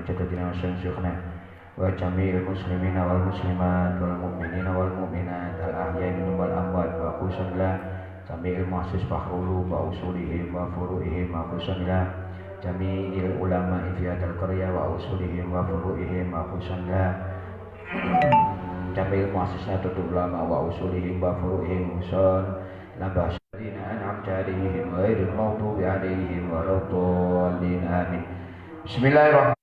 جددنا وشيخنا وجميع المسلمين والمسلمات والمؤمنين والمؤمنات الأحياء منهم والأموات وخصوصا إلى جميع المؤسس فخرولهم وأصولهم وفروعهم وخصوصا إلى جميع العلماء في هذه القرية وأصولهم وفروعهم وخصوصا إلى جميع المؤسسات العلماء وأصولهم وفروعهم وخصوصا إلى الذين أنعمت عليهم غير المغضوب عليهم ولا الضالين آمين. Bismillahirrahmanirrahim.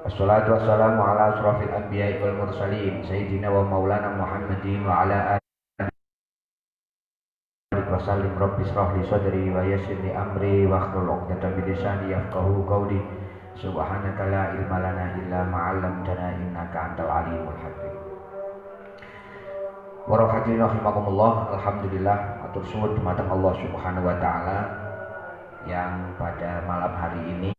Wassalatu wassalamu ala asrafil anbiya'i wal mursalin sayyidina wa maulana Muhammadin wa ala alihi wa sallim. Rabbi shrah li sadri wa yassir li amri wa hlul 'uqdatam min lisani yafqahu qawli. Subhanaka la ilma lana illa ma 'allamtana innaka antal alimul hakim. Warahmatullahi rahimakumullah. Alhamdulillah, atur suwun dumateng Allah Subhanahu wa taala yang pada malam hari ini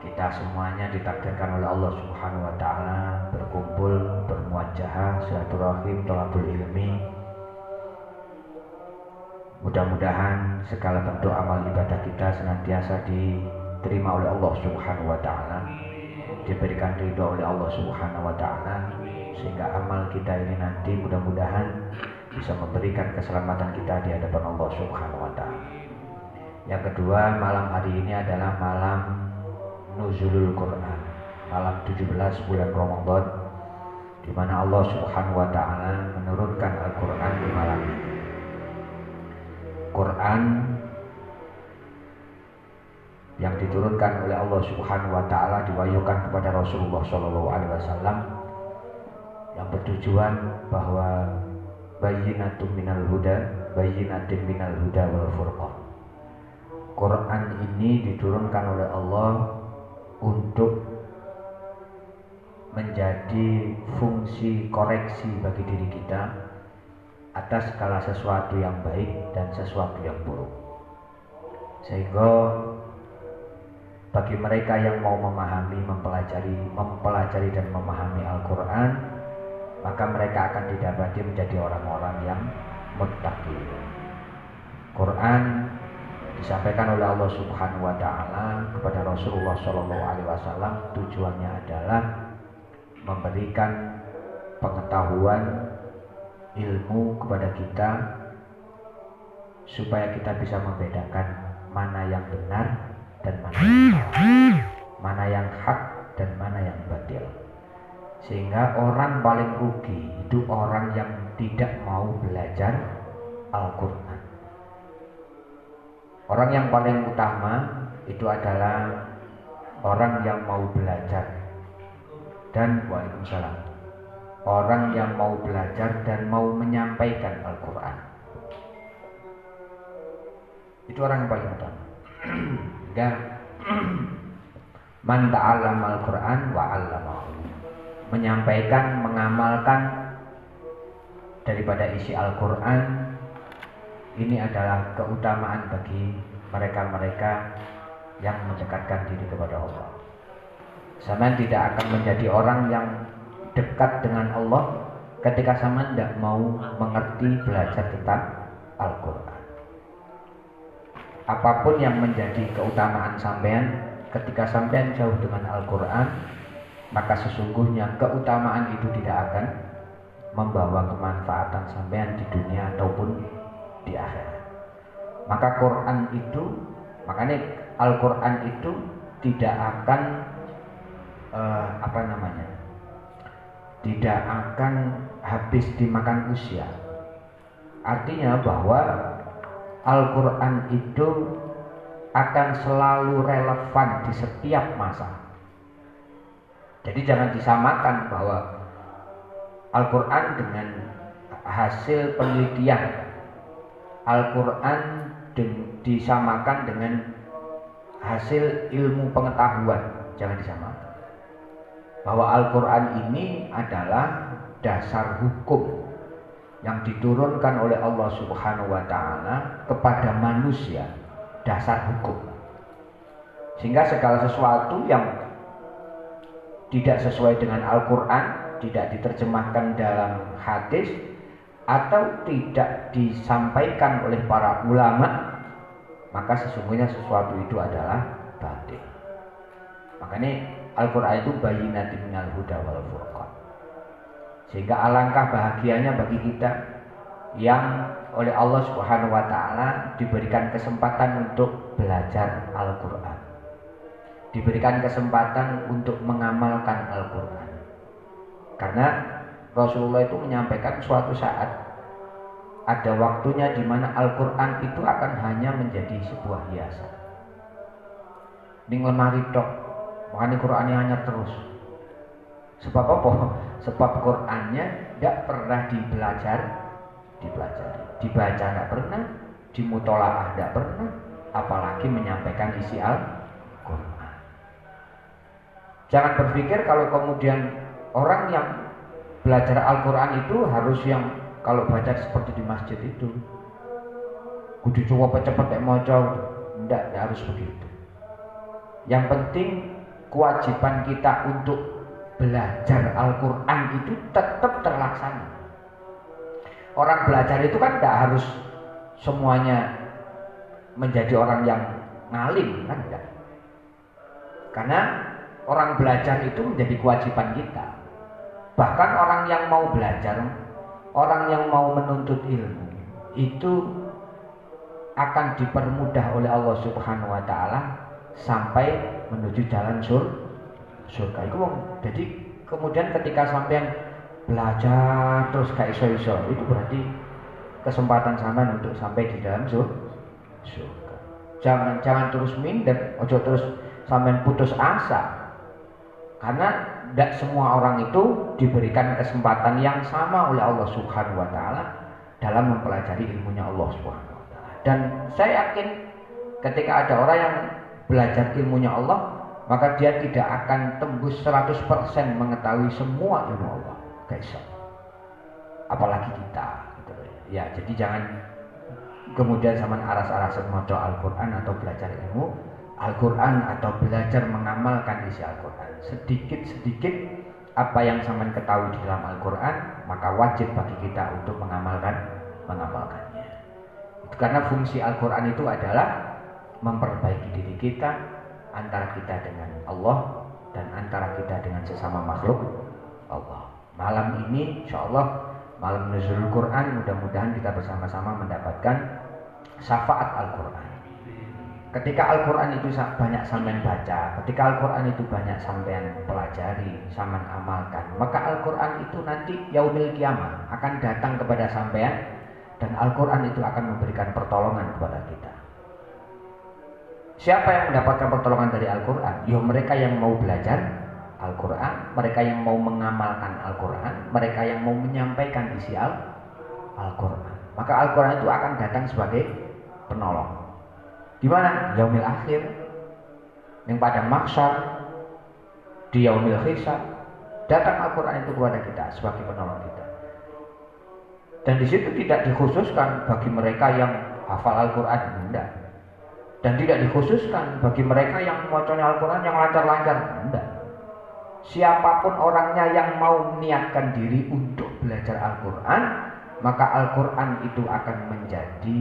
kita semuanya ditakdirkan oleh Allah Subhanahu wa taala berkumpul, bermuajahah, silaturahim, thalabul ilmi. Mudah-mudahan segala bentuk amal ibadah kita senantiasa diterima oleh Allah Subhanahu wa taala, diberikan ridho oleh Allah Subhanahu wa taala, sehingga amal kita ini nanti mudah-mudahan bisa memberikan keselamatan kita di hadapan Allah Subhanahu wa taala. Yang kedua, malam hari ini adalah malam Nuzulul Quran, malam 17 bulan Ramadan, di mana Allah Subhanahu wa taala menurunkan Al-Qur'an di malam ini. Quran yang diturunkan oleh Allah Subhanahu wa taala diwahyukan kepada Rasulullah sallallahu alaihi wasallam yang bertujuan bahwa bayyinatum minal huda, bayyinatin minal huda wal furqan. Quran ini diturunkan oleh Allah untuk menjadi fungsi koreksi bagi diri kita atas segala sesuatu yang baik dan sesuatu yang buruk. Sehingga bagi mereka yang mau memahami, mempelajari dan memahami Al-Quran, maka mereka akan didapati menjadi orang-orang yang muttaqin. Quran disampaikan oleh Allah Subhanahu wa taala kepada Rasulullah sallallahu alaihi wasallam, tujuannya adalah memberikan pengetahuan ilmu kepada kita supaya kita bisa membedakan mana yang benar dan mana yang salah, mana yang hak dan mana yang batil. Sehingga orang paling rugi itu orang yang tidak mau belajar Al-Quran. Orang yang paling utama itu adalah orang yang mau belajar dan waalaikumsalam, orang yang mau belajar dan mau menyampaikan Al-Quran. Itu orang yang paling utama. Dan man ta'allama Al-Quran wa 'allamahu, menyampaikan, mengamalkan daripada isi Al-Quran. Ini adalah keutamaan bagi mereka-mereka yang mendekatkan diri kepada Allah. Sampean tidak akan menjadi orang yang dekat dengan Allah ketika sampean tidak mau mengerti, belajar tentang Al-Quran. Apapun yang menjadi keutamaan sampean ketika sampean jauh dengan Al-Quran, maka sesungguhnya keutamaan itu tidak akan membawa kemanfaatan sampean di dunia ataupun di akhirat. Maka Quran itu, makanya Al-Quran itu tidak akan tidak akan habis dimakan usia. Artinya bahwa Al-Quran itu akan selalu relevan di setiap masa. Jadi jangan disamakan bahwa Al-Quran dengan hasil penelitian, Al-Quran disamakan dengan hasil ilmu pengetahuan. Jangan disamakan. Bahwa Al-Quran ini adalah dasar hukum yang diturunkan oleh Allah Subhanahu wa taala kepada manusia, dasar hukum. Sehingga segala sesuatu yang tidak sesuai dengan Al-Quran, tidak diterjemahkan dalam hadis, atau tidak disampaikan oleh para ulama, maka sesungguhnya sesuatu itu adalah batil. Makanya Al-Quran itu bayyinatin minal huda wal furqan. Sehingga alangkah bahagianya bagi kita yang oleh Allah Subhanahu wa taala diberikan kesempatan untuk belajar Al-Quran, diberikan kesempatan untuk mengamalkan Al-Quran. Karena Rasulullah itu menyampaikan suatu saat ada waktunya di mana Al-Quran itu akan hanya menjadi sebuah hiasan. Ning lemari tok, makanya Qurannya hanya terus. Sebab apa? Sebab Qurannya tidak pernah dipelajari, dibaca tidak pernah, dimutolaah tidak pernah, apalagi menyampaikan isi Al-Quran. Jangan berpikir kalau kemudian orang yang belajar Al-Quran itu harus yang kalau baca seperti di masjid itu kudu coba cepet maca, tidak harus begitu. Yang penting kewajiban kita untuk belajar Al-Quran itu tetap terlaksana. Orang belajar itu kan tidak harus semuanya menjadi orang yang ngalim, kan tidak. Karena orang belajar itu menjadi kewajiban kita. Bahkan orang yang mau belajar, orang yang mau menuntut ilmu itu akan dipermudah oleh Allah Subhanahu wa taala sampai menuju jalan surga. Jadi kemudian ketika sampean belajar terus gak iso-iso, itu berarti kesempatan sampean untuk sampai di dalam surga. Jangan terus minder, ojo terus sampean putus asa. Karena tidak semua orang itu diberikan kesempatan yang sama oleh Allah Subhanahu wa taala dalam mempelajari ilmunya Allah Subhanahu wa taala. Dan saya yakin ketika ada orang yang belajar ilmunya Allah, maka dia tidak akan tembus 100% mengetahui semua ilmu Allah. Guys, apalagi kita gitu. Ya, jadi jangan kemudian zaman aras-arasan maca Al-Quran atau belajar ilmu Al-Quran atau belajar mengamalkan isi Al-Quran. Sedikit-sedikit apa yang sampean ketahui di dalam Al-Quran, maka wajib bagi kita untuk mengamalkannya. Itu karena fungsi Al-Quran itu adalah memperbaiki diri kita, antara kita dengan Allah dan antara kita dengan sesama makhluk Allah. Malam ini insyaallah malam nuzulul Quran, mudah-mudahan kita bersama-sama mendapatkan syafaat Al-Quran. Ketika Al-Quran itu banyak sampean baca, ketika Al-Quran itu banyak sampean pelajari, sampean amalkan, maka Al-Quran itu nanti yaumil kiamah akan datang kepada sampean dan Al-Quran itu akan memberikan pertolongan kepada kita. Siapa yang mendapatkan pertolongan dari Al-Quran? Ya mereka yang mau belajar Al-Quran, mereka yang mau mengamalkan Al-Quran, mereka yang mau menyampaikan isi Al-Quran. Maka Al-Quran itu akan datang sebagai penolong. Di mana? Yaumil akhir, yang pada mahsyar, di yaumil hisab, datang Al-Quran itu kepada kita sebagai penolong kita. Dan di situ tidak dikhususkan bagi mereka yang hafal Al-Quran, enggak. Dan tidak dikhususkan bagi mereka yang memocoknya Al-Quran yang lancar-lancar, enggak. Siapapun orangnya yang mau meniatkan diri untuk belajar Al-Quran, maka Al-Quran itu akan menjadi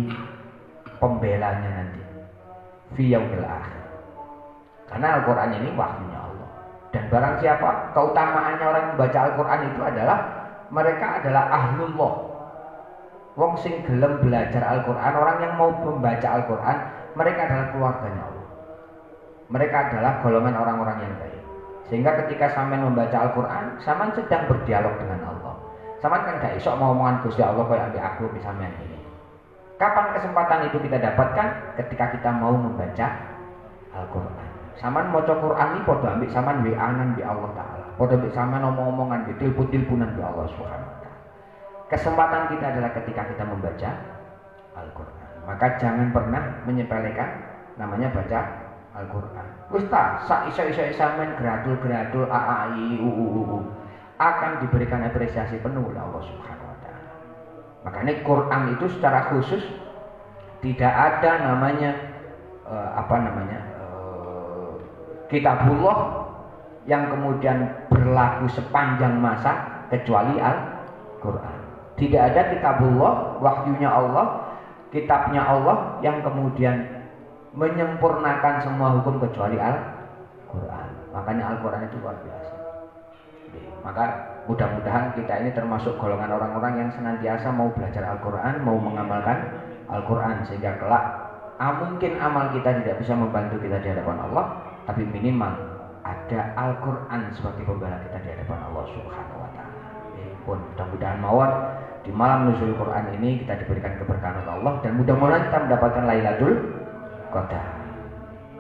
pembelanya nanti fi yaumil akhir. Karena Al-Quran ini wahyunya Allah. Dan barang siapa, keutamaannya orang yang membaca Al-Quran itu adalah mereka adalah ahlullah. Wong sing gelem belajar Al-Quran, orang yang mau membaca Al-Quran, mereka adalah keluarganya Allah. Mereka adalah golongan orang-orang yang baik. Sehingga ketika sampean membaca Al-Quran, sampean sedang berdialog dengan Allah. Sampean kan gak iso mau omongan Gusti Allah kayak ambek aku sampean ini. Kapan kesempatan itu kita dapatkan? Ketika kita mau membaca Al-Quran. Sampean maca Quran iki padha ambek sampean WA-an bi Allah taala. Padha ambek sampean omong-omongan bi tilpun-tilpunan bi Allah Subhanahu wa taala. Kesempatan kita adalah ketika kita membaca Al-Quran. Maka jangan pernah menyepelekan namanya baca Al-Quran. Wis ta, sak iso-iso sampean gradul-gradul AAI akan diberikan apresiasi penuh oleh Allah Subhanahu wa taala. Makanya Quran itu secara khusus tidak ada namanya kitabullah yang kemudian berlaku sepanjang masa kecuali Al-Quran. Tidak ada kitabullah, wahyunya Allah, kitabnya Allah yang kemudian menyempurnakan semua hukum kecuali Al-Quran. Makanya Al-Quran itu luar biasa. Maka mudah-mudahan kita ini termasuk golongan orang-orang yang senantiasa mau belajar Al-Quran, mau mengamalkan Al-Quran, sehingga kelak mungkin amal kita tidak bisa membantu kita di hadapan Allah, tapi minimal ada Al-Quran sebagai pembela kita di hadapan Allah Subhanahu wa Ta'ala. Pun mudah-mudahan mawar di malam nuzul Quran ini kita diberikan keberkahan oleh Allah, dan mudah-mudahan kita mendapatkan Lailatul Qadar.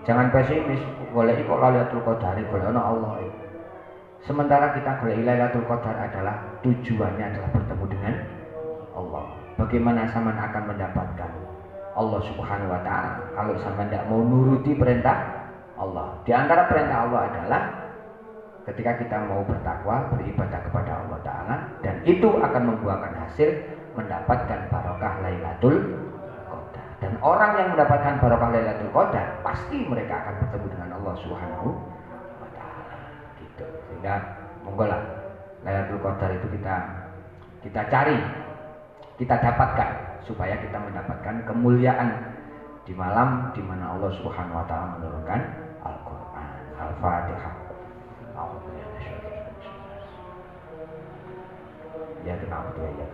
Jangan pesimis, golek kok Lailatul Qadar, golek ana Allah. Sementara kita golek Lailatul Qadar adalah tujuannya adalah bertemu dengan Allah. Bagaimana sampean akan mendapatkan Allah Subhanahu wa Ta'ala kalau sampean tidak mau nuruti perintah Allah? Di antara perintah Allah adalah ketika kita mau bertakwa, beribadah kepada Allah Ta'ala, dan itu akan membuahkan hasil mendapatkan barokah Lailatul Qadar. Dan orang yang mendapatkan barokah Lailatul Qadar pasti mereka akan bertemu dengan Allah Subhanahu wa Ta'ala. Gitu. Sehingga monggolah Lailatul Qadar itu kita cari, kita dapatkan, supaya kita mendapatkan kemuliaan di malam di mana Allah Subhanahu wa Ta'ala menurunkan Al-Qur'an. Al-Fatihah. Ya kenapa ya.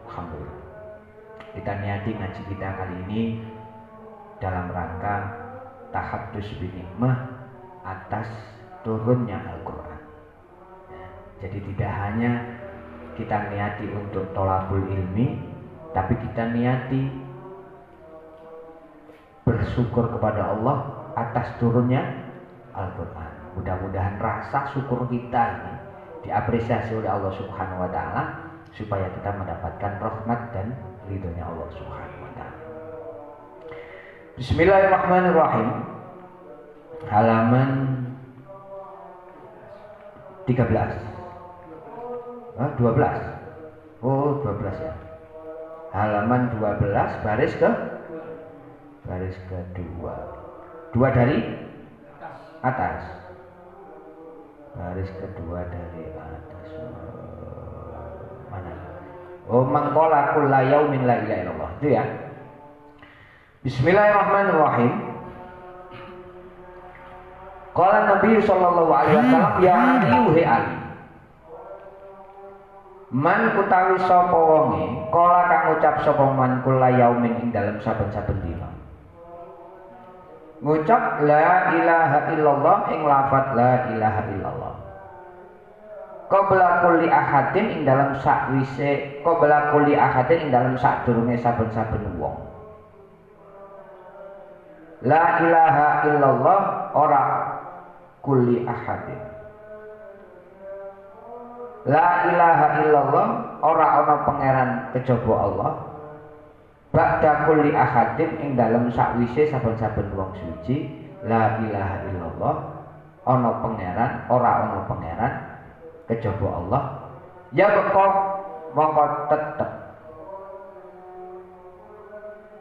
Alhamdulillah. Kita niati ngaji kita kali ini dalam rangka tahaddus bi nikmah atas turunnya Al-Qur'an. Ya, jadi tidak hanya kita niati untuk tolabul ilmi, tapi kita niati bersyukur kepada Allah atas turunnya Al-Quran. Mudah-mudahan rasa syukur kita ini diapresiasi oleh Allah Subhanahu wa Ta'ala, supaya kita mendapatkan rahmat dan ridhonya Allah Subhanahu wa Ta'ala. Bismillahirrahmanirrahim. Halaman 13. 12. Oh, 12 ya. Halaman 12 baris kedua. Dua dari atas. Baris kedua dari atas. Mana? Oh, mangkola kulla yaumin la ilaha illallah. Itu ya. Bismillahirrahmanirrahim. Qala Nabi sallallahu alaihi wasallam, ya Ali Ali. Man utawi sapa wonge kala kang ngucap sapa man kula yaumin ing dalem saben-saben dina. Ngucap la ilaha illallah ing lafaz la ilaha illallah. Qabla kulli ahadin ing dalem sakwise qabla kulli ahadin ing dalem sadurunge saben-saben wong. La ilaha illallah ora kulli ahadin. La ilaha illallah ora ana pangeran kejaba Allah. Ba'da kulli ahadin ing dalem sakwise saben-saben wong suci. La ilaha illallah ana pangeran, ora ana pangeran kejaba Allah. Ya kok mongko tetep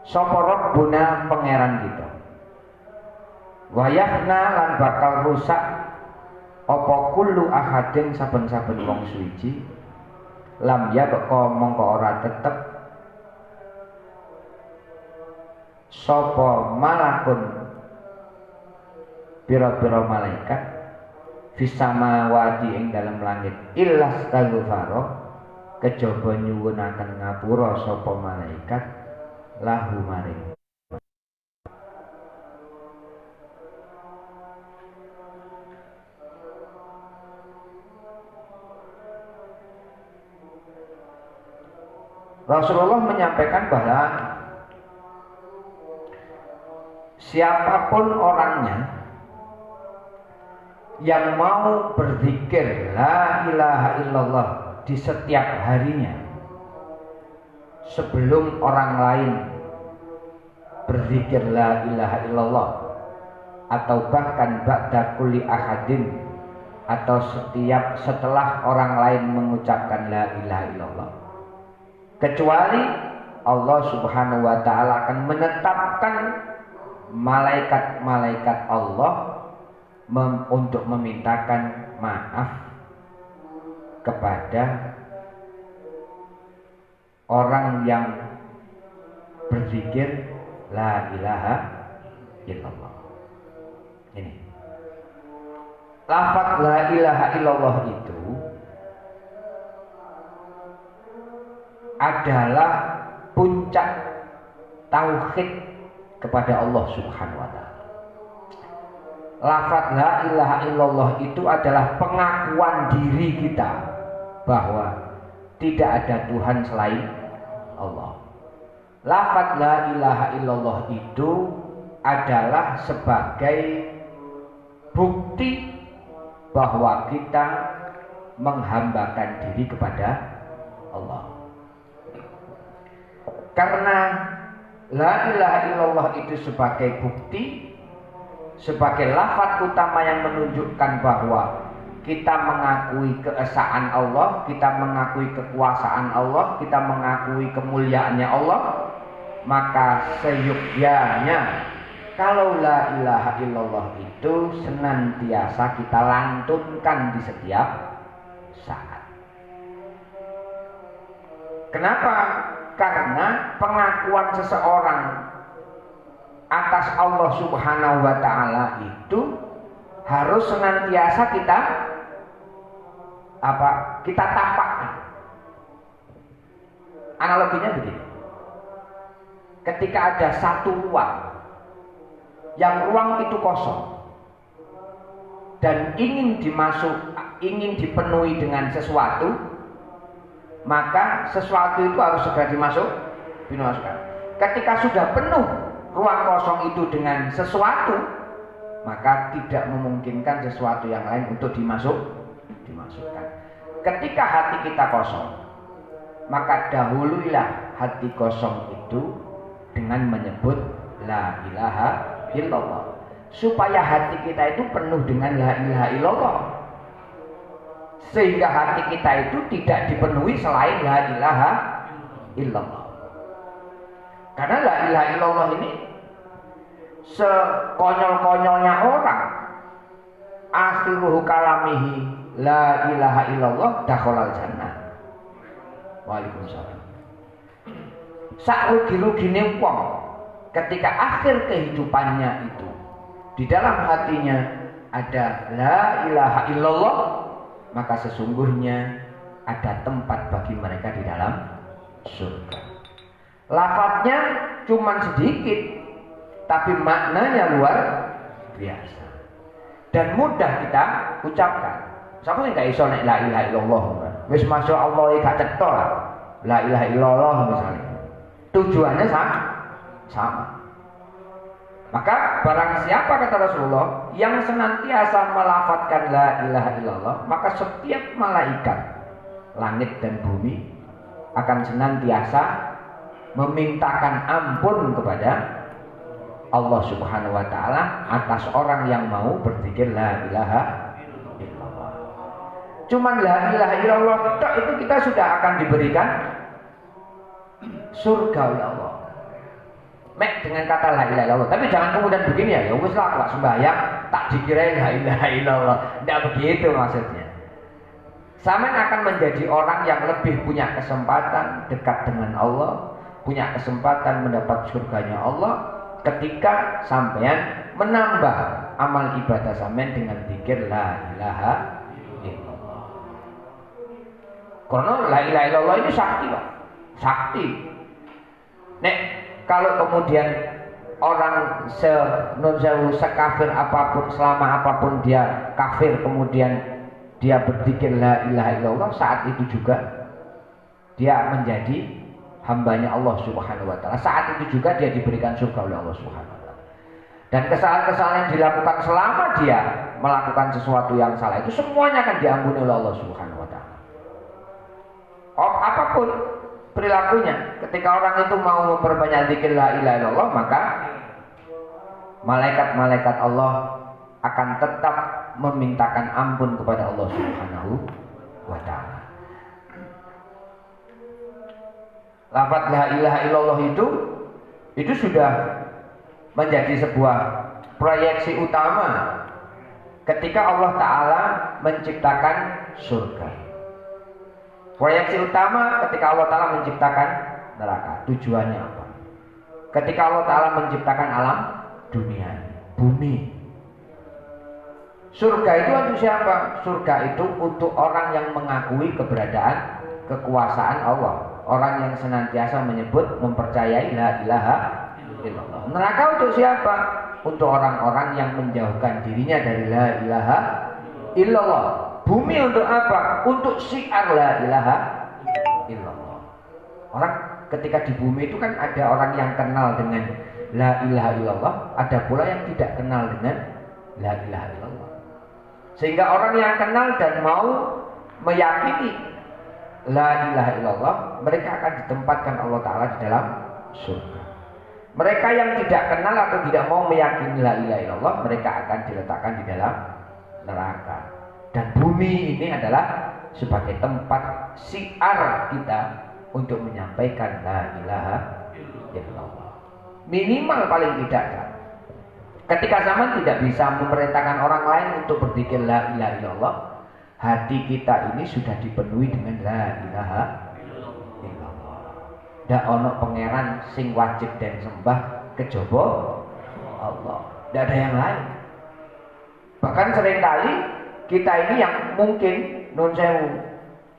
sapa Rabbuna pangeran kita. Wayahna lan bakal rusak apa kullu ahadin saben-saben wong suci. Lam ya kok mongko ora tetep sapa malakun pira-pira malaikat fisamawati ing dalam langit illas taghfaro kejaba nyuwunaken ngapura sapa malaikat lahu maring Rasulullah menyampaikan bahwa siapapun orangnya yang mau berzikir la ilaha illallah di setiap harinya sebelum orang lain berzikir la ilaha illallah, atau bahkan ba'da kulli ahadin, atau setelah orang lain mengucapkan la ilaha illallah, kecuali Allah Subhanahu wa Ta'ala akan menetapkan malaikat-malaikat Allah untuk memintakan maaf kepada orang yang berzikir la ilaha illallah. Ini lafaz la ilaha illallah itu adalah puncak tauhid kepada Allah Subhanahu wa taala. Lafaz la ilaha illallah itu adalah pengakuan diri kita bahwa tidak ada Tuhan selain Allah. Lafaz la ilaha illallah itu adalah sebagai bukti bahwa kita menghambakan diri kepada Allah. Karena la ilaha illallah itu sebagai bukti, sebagai lafaz utama yang menunjukkan bahwa kita mengakui keesaan Allah, kita mengakui kekuasaan Allah, kita mengakui kemuliaannya Allah, maka seyogyanya kalau la ilaha illallah itu senantiasa kita lantunkan di setiap saat. Kenapa? Karena pengakuan seseorang atas Allah Subhanahu wa taala itu harus senantiasa kita tapakkan. Analoginya begini. Ketika ada satu ruang yang ruang itu kosong dan ingin dipenuhi dengan sesuatu, maka sesuatu itu harus segera dimasukkan. Ketika sudah penuh ruang kosong itu dengan sesuatu, maka tidak memungkinkan sesuatu yang lain untuk dimasukkan. Ketika hati kita kosong, maka dahuluilah hati kosong itu dengan menyebut la ilaha illallah, supaya hati kita itu penuh dengan la ilaha illallah, sehingga hati kita itu tidak dipenuhi selain la ilaha illallah. Karena la ilaha illallah ini sekonyol-konyolnya orang, akhiruhu kalamihi la ilaha illallah dakhalal jannah. Waalaikumsalam. Sarugi-rugine wong ketika akhir kehidupannya itu di dalam hatinya ada la ilaha illallah, maka sesungguhnya ada tempat bagi mereka di dalam surga. Lafadznya cuma sedikit, tapi maknanya luar biasa dan mudah kita ucapkan. Siapa yang gak iso nek la ilaha illallah? Wis masya Allah gak cetha la ilaha illallah misalnya. Tujuannya sama. Maka barang siapa, kata Rasulullah, yang senantiasa melafadzkan la ilaha illallah, maka setiap malaikat langit dan bumi akan senantiasa memintakan ampun kepada Allah Subhanahu wa taala atas orang yang mau berzikir la ilaha illallah. Cuman la ilaha illallah itu kita sudah akan diberikan surga oleh Allah. Mek dengan kata la ilaha illallah. Tapi jangan kemudian begini ya wis lah kok sembahyang tak dikirain la ilaha illallah. Tidak begitu maksudnya. Sampean akan menjadi orang yang lebih punya kesempatan dekat dengan Allah, punya kesempatan mendapat surganya Allah ketika sampean menambah amal ibadah sampean dengan zikir la ilaha illallah. Karena la ilaha illallah ini sakti, Pak. Sakti. Nek kalau kemudian orang sekafir apapun, selama apapun dia kafir, kemudian dia berzikir la ilaha illallah, saat itu juga dia menjadi hambanya Allah Subhanahu wa taala. Saat itu juga dia diberikan surga oleh Allah Subhanahu wa taala. Dan kesalahan-kesalahan yang dilakukan selama dia melakukan sesuatu yang salah itu semuanya akan diampuni oleh Allah Subhanahu wa taala. Apapun perilakunya, ketika orang itu mau memperbanyak zikir la ilaha illallah, maka malaikat-malaikat Allah akan tetap memintakan ampun kepada Allah Subhanahu wa taala. Lafaz la ilaha illallah itu sudah menjadi sebuah proyeksi utama ketika Allah taala menciptakan surga. Proyeksi utama ketika Allah taala menciptakan neraka. Tujuannya apa? ketika Allah Ta'ala menciptakan alam dunia, bumi. Surga itu untuk siapa? Surga itu untuk orang yang mengakui keberadaan, kekuasaan Allah, orang yang senantiasa menyebut, mempercayai la ilaha illallah. Neraka untuk siapa? Untuk orang-orang yang menjauhkan dirinya dari la ilaha illallah. Bumi untuk apa? Untuk syiar la ilaha illallah. Orang ketika di bumi itu kan ada orang yang kenal dengan la ilaha illallah, ada pula yang tidak kenal dengan la ilaha illallah. Sehingga orang yang kenal dan mau meyakini la ilaha illallah, mereka akan ditempatkan Allah Ta'ala di dalam surga. Mereka yang tidak kenal atau tidak mau meyakini la ilaha illallah, mereka akan diletakkan di dalam neraka. Dan bumi ini adalah sebagai tempat syiar kita untuk menyampaikan la ilaha illallah. Minimal paling tidak kan, ketika zaman tidak bisa memerintahkan orang lain untuk berzikir la ilaha illallah, hati kita ini sudah dipenuhi dengan la ilaha illallah. Ndak ono pangeran sing wajib dan sembah kejaba Allah. Ndak ada yang lain. Bahkan seringkali kita ini yang mungkin nun sewu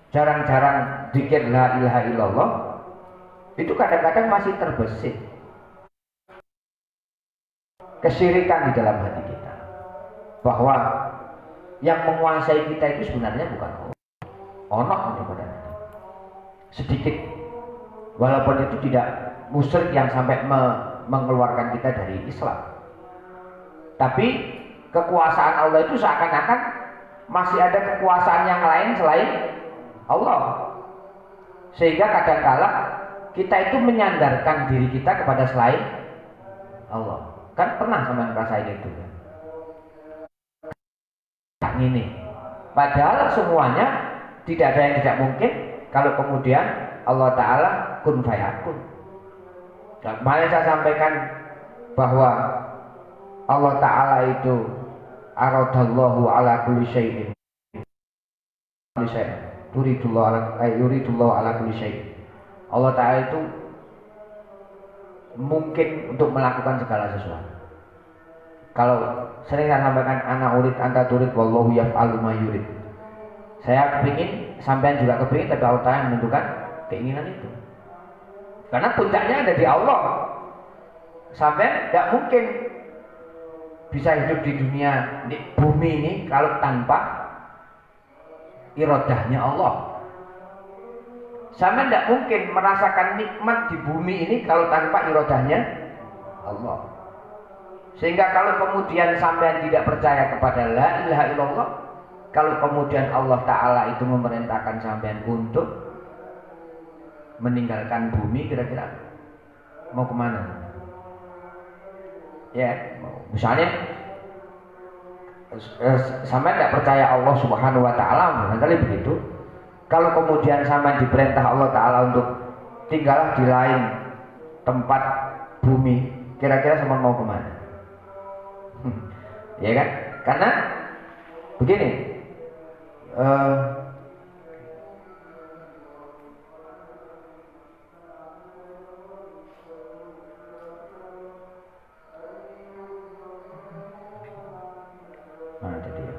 jarang-jarang zikir la ilaha illallah, itu kadang-kadang masih terbesit kesyirikan di dalam hati kita, bahwa yang menguasai kita itu sebenarnya bukan Allah. Onok mudah-mudahan sedikit, walaupun itu tidak musyrik yang sampai mengeluarkan kita dari Islam, tapi kekuasaan Allah itu seakan-akan masih ada kekuasaan yang lain selain Allah, sehingga kadang-kala kita itu menyandarkan diri kita kepada selain Allah. Kan pernah sama ngerasain itu kan? Ini padahal semuanya tidak ada yang tidak mungkin kalau kemudian Allah Ta'ala kun fayakun. Kemarin saya sampaikan bahwa Allah Ta'ala itu aradallahu ala kulli syai'in yuridullahu ala kulli syai'in. Allah Ta'ala itu mungkin untuk melakukan segala sesuatu. Kalau sering saya sampaikan ana urid anta turid wallahu yaf'alu ma yurid. Saya kepingin, sampean juga kepingin, tapi Allah Ta'ala menentukan keinginan itu. Karena puncaknya ada di Allah. Sampean tidak mungkin bisa hidup di dunia, di bumi ini kalau tanpa irodahnya Allah. Sampean tidak mungkin merasakan nikmat di bumi ini kalau tanpa irodahnya Allah. Sehingga kalau kemudian sampean tidak percaya kepada la ilaha illallah, kalau kemudian Allah Ta'ala itu memerintahkan sampean untuk meninggalkan bumi, kira-kira mau kemana? Ya, misalnya sampean tidak percaya Allah Subhanahu Wa Ta'ala, barangkali begitu. Kalau kemudian sampean diperintah Allah Ta'ala untuk tinggallah di lain tempat bumi, kira-kira sampean mau kemana? Ya kan? Karena begini, mana tadi ya?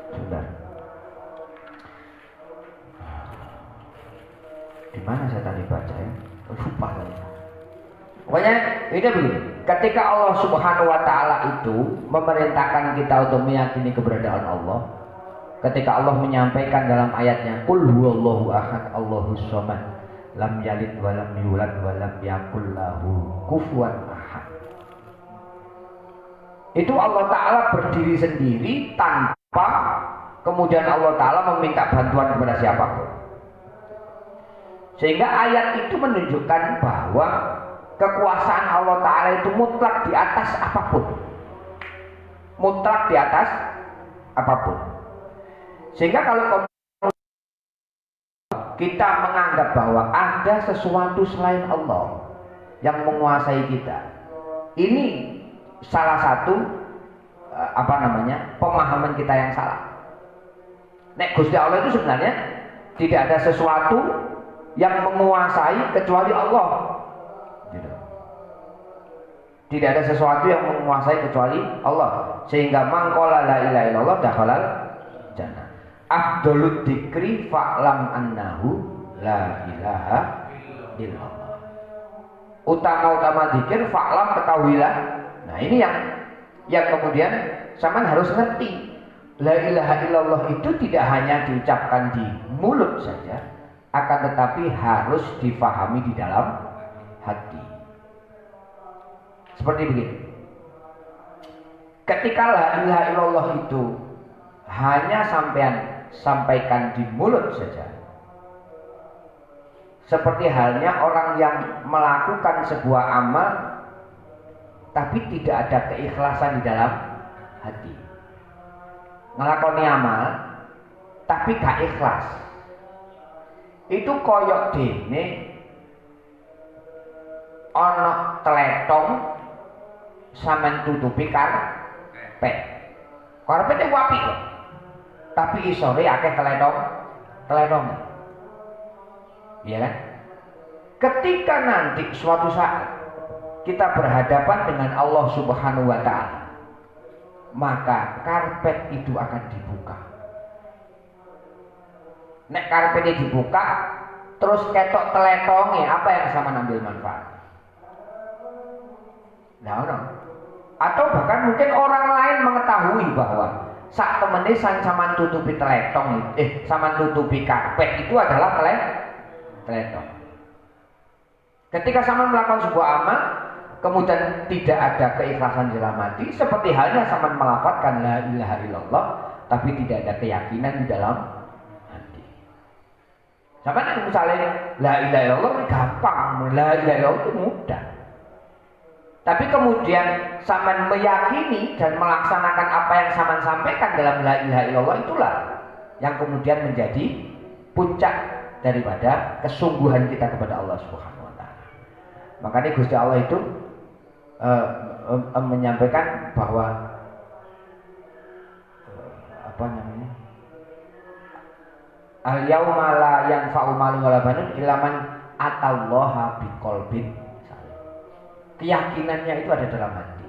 Sebentar. Di mana saya tadi baca ya? Lupa tadi. Pokoknya ini begini, ketika Allah Subhanahu Wa Ta'ala itu memerintahkan kita untuk meyakini keberadaan Allah, ketika Allah menyampaikan dalam ayatnya qul huwallahu ahad Allahus samad lam yalid wa lam yulad wa lam yakul lahu kufuwan ahad, itu Allah Ta'ala berdiri sendiri tanpa kemudian Allah Ta'ala meminta bantuan kepada siapapun. Sehingga ayat itu menunjukkan bahwa kekuasaan Allah Ta'ala itu mutlak di atas apapun, mutlak di atas apapun. Sehingga kalau kita menganggap bahwa ada sesuatu selain Allah yang menguasai kita, ini salah satu pemahaman kita yang salah. Nek Gusti Allah itu sebenarnya tidak ada sesuatu yang menguasai kecuali Allah. Gitu. Tidak ada sesuatu yang menguasai kecuali Allah. Sehingga man qala la ilaha illallah dakhalal jannah. Afdhalud dzikri fa'lam annahu la ilaha illallah. Utama-utama zikir fa'lam, ketahuilah. Nah, ini yang kemudian zaman harus ngerti. La ilaha illallah itu tidak hanya diucapkan di mulut saja, akan tetapi harus difahami di dalam hati. Seperti begini. Ketika la ilaha illallah itu hanya sampaikan di mulut saja, seperti halnya orang yang melakukan sebuah amal tapi tidak ada keikhlasan di dalam hati. Ngelakoni amal tapi gak ikhlas. Itu koyok dene ana tletong sampean tutupi karpet. Karpete apik lho. Tapi isore akeh tletong. Iya kan? Ketika nanti suatu saat kita berhadapan dengan Allah Subhanahu wa taala, maka karpet itu akan dibuka. Nek karpetnya dibuka, terus ketok teletongnya, apa yang sama ambil manfaat? Nah. Atau bahkan mungkin orang lain mengetahui bahwa saat temennya sama tutupi teletong, sama tutupi karpet itu adalah teletong. Ketika sama melakukan sebuah amal, kemudian tidak ada keikhlasan di dalam hati, seperti halnya sama melafadzkan la ilaha illallah, tapi tidak ada keyakinan di dalam hati. Sama misalnya la ilaha illallah gampang, la ilaha illallah itu mudah. Tapi kemudian sama meyakini dan melaksanakan apa yang sama sampaikan dalam la ilaha illallah, itulah yang kemudian menjadi puncak daripada kesungguhan kita kepada Allah Subhanahu wa taala. Makanya Gusti Allah itu menyampaikan bahwa al-yauma la yanfa'u malun wala banun illa man atallaha biqalbin. Keyakinannya itu ada dalam hati.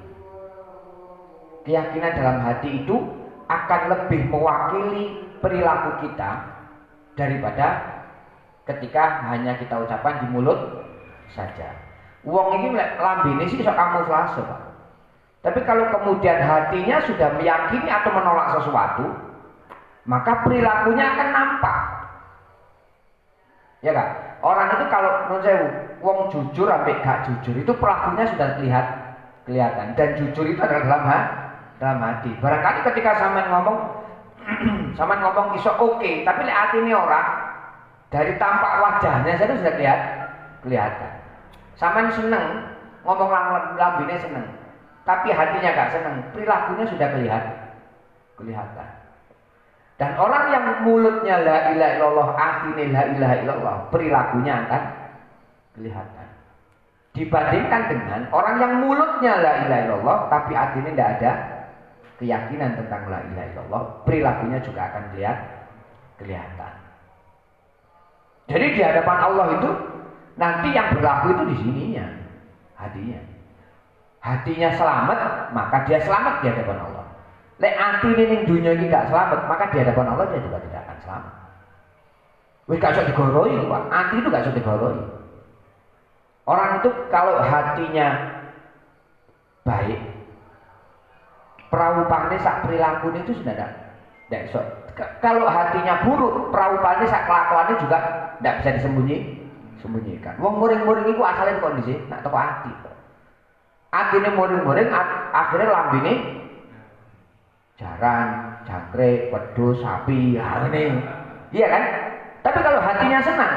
Keyakinan dalam hati itu akan lebih mewakili perilaku kita daripada ketika hanya kita ucapkan di mulut saja. Wong ini lambene sih sok kamuflase, Pak. Tapi kalau kemudian hatinya sudah meyakini atau menolak sesuatu, maka perilakunya akan nampak. Ya kan? Orang itu kalau menurut saya, wong jujur sampai gak jujur itu pelakunya sudah kelihatan. Dan jujur itu adalah dalam hati. Barangkali ketika sama ngomong iso oke, tapi lek atine orang, dari tampak wajahnya saja sudah kelihatan. Saman seneng, ngomong lambine seneng, tapi hatinya gak seneng, perilakunya sudah kelihatan. Dan orang yang mulutnya la ilaha illallah, hatinya la ilaha illallah, perilakunya akan kelihatan. Dibandingkan dengan orang yang mulutnya la ilaha illallah, tapi hatinya tidak ada keyakinan tentang la ilaha illallah, perilakunya juga akan kelihatan. Jadi di hadapan Allah itu nanti yang berlaku itu di sininya, hatinya. Hatinya selamat, maka dia selamat di hadapan Allah. Lek atine ning dunia iki gak selamat, maka di hadapan Allah dia juga tidak akan selamat. Wis gak iso digoroi, Pak. Ati itu gak iso digoroi. Orang itu kalau hatinya baik, praupane sak prilakune itu sudah tidak iso. Kalau hatinya buruk, praupane sak kelakuane juga tidak bisa disembunyikan. Wong muring-muring iku asale kondisi nak teko ati. Atine muring-muring akhirnya lambene jaran, jangkrik, wedhus, sapi, ini. Iya kan? Tapi kalau hatinya senang,